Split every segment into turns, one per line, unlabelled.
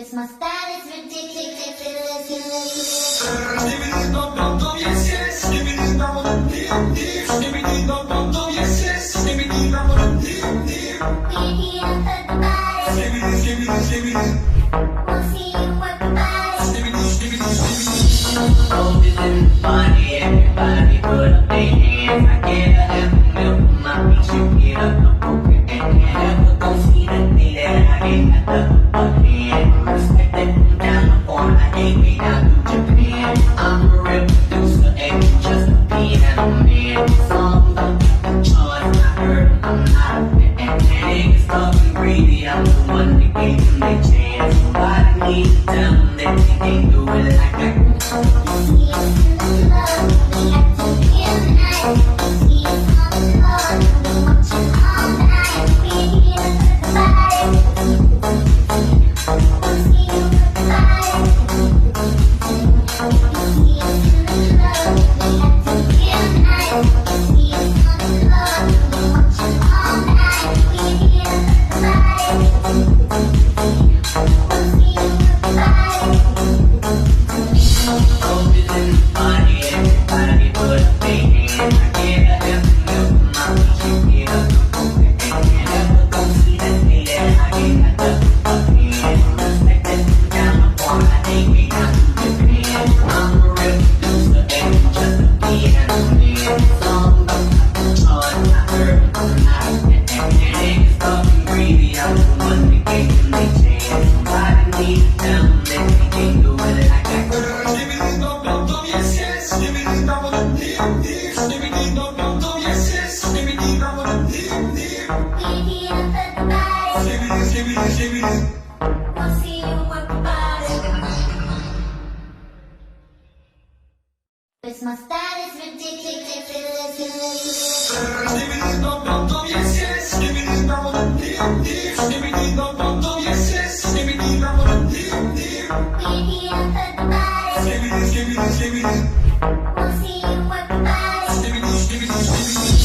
'Cause my style is ridiculous.
Give me the dum dum dum, yes yes. Give me the dum dum dum, give me the dum dum dum, yes yes. Give me the dum dum dum.
We're here for the body.
Give me this, give me this, give me this.
We'll see you work the body.
Give me this, give me this, give me this.
Hope is in the party, everybody put up their hands. I get a half a mil for my beach, you get up the poker and never go see the day that I get at the upper hand. Respect that from down the phone, I ain't way down to Japan. I'm a real producer, ain't just a piano man. Songs up the charts, I heard them, I'm not a fan. And niggas talking greedy, I'm the one that gave them their chance. Somebody needs to tell them that they can't do it like I can.
See us in the club, we have to feel the night. See us on the floor, we watching all night. We're here for the body. We'll see you work the body. See us in the club, we have to feel the night. See us on the floor, we watching all night. We're here for the body. We'll see you work the body.
Hope is in the party, everybody put up their hands. I get a half a mil for my beach, you get up the poker and never go see the day that I get at the upper hand. Respect that from down the phone, I ain't way down to Japan. I'm a real producer, ain't just a piano man. Songs up the charts, I heard them, I'm not a fan. And niggas talking greedy, I'm the one that gave them their chance. Somebody needs to tell them that they can't do it like I can.
Give me the dum dum dum, yes yes. Give me the dum dum dum, give me the dum dum dum, yes yes. Give me the dum dum dum.
We're here for the body.
Give me this, give me this, give me this.
We'll see you work the body. 'Cause my style is ridiculous.
Give me the dum dum dum, yes yes. Give me the dum dum dum, give me the dum dum dum, yes yes. Give me the dum dum dum.
We're here for the body.
Give me this, give me this, give me this.
We'll see you work the body.
Give me this, give me this, give me this.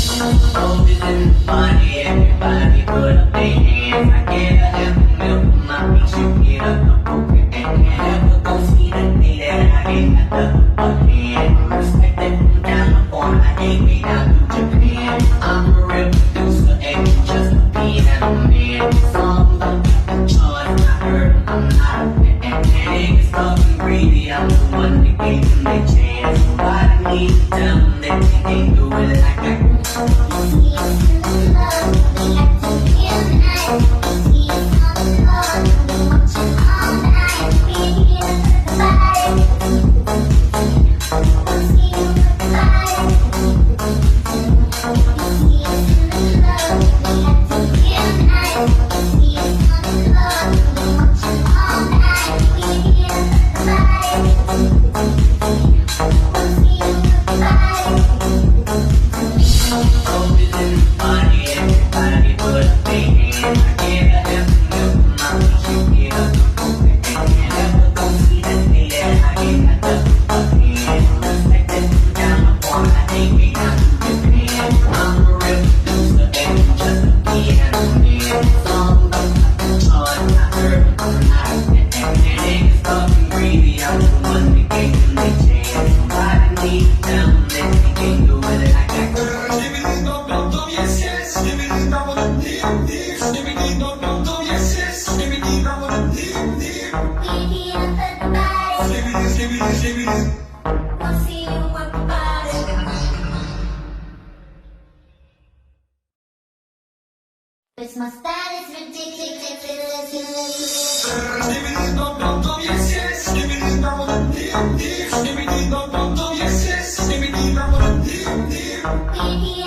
Hope is in the party, everybody put up their hands. I get a half a mil for my beach, you get up the poker and never go see the day that I get at the upper hand. Respect that from down the phone, I ain't way down to Japan. I'm a real producer, ain't just a piano man. Songs up the charts, I heard them, I'm not a fan. And niggas talking greedy, I'm the one that gave them their chance. Somebody needs to tell them that they can't do it like I can.
See us in the club, we have to feel the night. See us on the floor, we watching all night. We're here for the body. We'll see you work the body. See us in the club, we have to feel the night. See us on the floor, we watching all night. We're here for the body. We'll see you work the body.
Hope is in the party, everybody put up their hands. I get a half a mil for my beach, you get up the poker and never go see the day that I get at the upper hand. Respect that from down the phone, I ain't way down to Japan. I'm a real producer, ain't just a piano man. Songs up the charts, I heard them, I'm not a fan. And niggas talking greedy, I'm the one that gave them their chance. Somebody needs to tell them that they can't do it like I can.
Give me the dum dum dum, yes yes. Give me the dum dum dum, give me the dum dum dum, yes yes. Give me the dum dum dum.
We're here for the body.
Give me this, give me this, give me this.
We'll see you work the body. 'Cause my style is ridiculous.
Give me the dum dum dum, yes yes. Give me the dum dum dum, give me the dum dum dum, yes yes. Give me the dum dum dum.
We're here